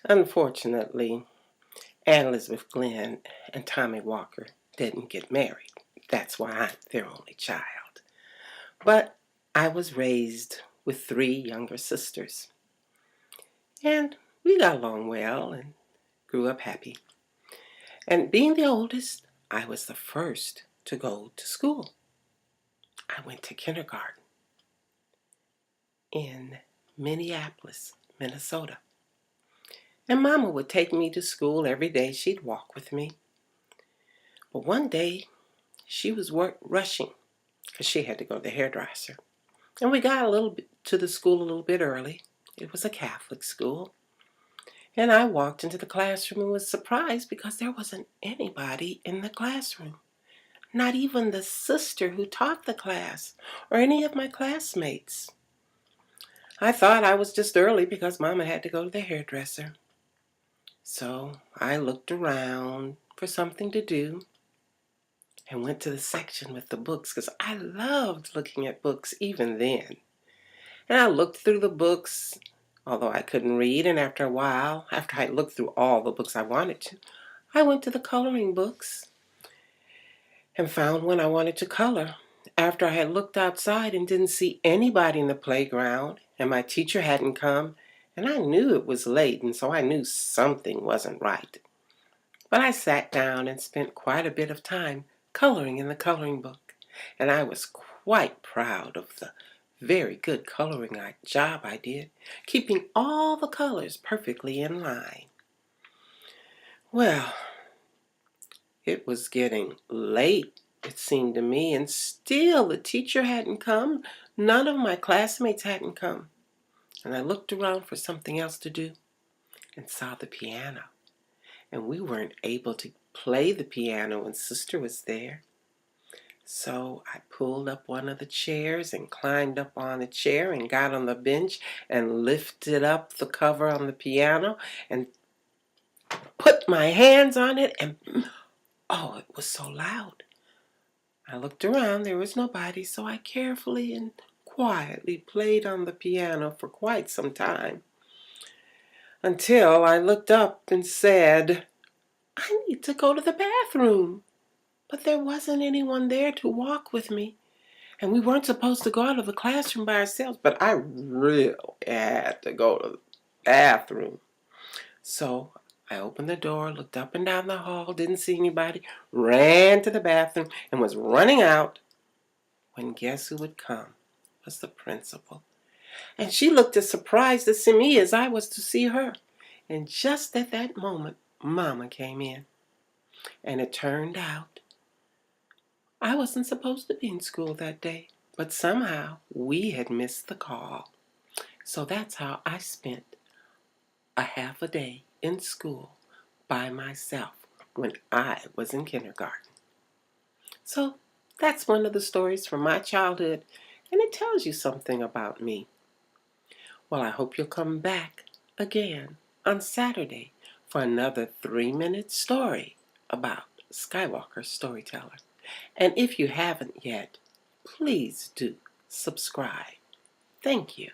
Unfortunately, Anne Elizabeth Glenn and Tommy Walker didn't get married. That's why I'm their only child. But I was raised with three younger sisters. And we got along well and grew up happy. And being the oldest, I was the first to go to school. I went to kindergarten in Minneapolis, Minnesota. And Mama would take me to school every day. She'd walk with me. But one day, she was rushing because she had to go to the hairdresser. And we got a little bit to the school a little bit early. It was a Catholic school. And I walked into the classroom and was surprised because there wasn't anybody in the classroom. Not even the sister who taught the class or any of my classmates. I thought I was just early because Mama had to go to the hairdresser. So I looked around for something to do and went to the section with the books because I loved looking at books even then. And I looked through the books, although I couldn't read, and after a while, after I looked through all the books I wanted to, I went to the coloring books and found one I wanted to color. After I had looked outside and didn't see anybody in the playground, and my teacher hadn't come, and I knew it was late, and so I knew something wasn't right. But I sat down and spent quite a bit of time coloring in the coloring book, and I was quite proud of the very good coloring job I did, keeping all the colors perfectly in line. Well, it was getting late, it seemed to me, and still the teacher hadn't come. None of my classmates hadn't come. And I looked around for something else to do and saw the piano. And we weren't able to play the piano when Sister was there. So I pulled up one of the chairs and climbed up on a chair and got on the bench and lifted up the cover on the piano and put my hands on it, and oh, it was so loud. I looked around, there was nobody, so I carefully and quietly played on the piano for quite some time until I looked up and said, I need to go to the bathroom. But there wasn't anyone there to walk with me. And we weren't supposed to go out of the classroom by ourselves, but I really had to go to the bathroom. So I opened the door, looked up and down the hall, didn't see anybody, ran to the bathroom, and was running out when guess who would come? It was the principal. And she looked as surprised to see me as I was to see her. And just at that moment, Mama came in. And it turned out I wasn't supposed to be in school that day, but somehow we had missed the call. So that's how I spent a half a day in school by myself when I was in kindergarten. So that's one of the stories from my childhood, and it tells you something about me. Well, I hope you'll come back again on Saturday for another 3-minute story about Skywalker Storyteller. And if you haven't yet, please do subscribe. Thank you.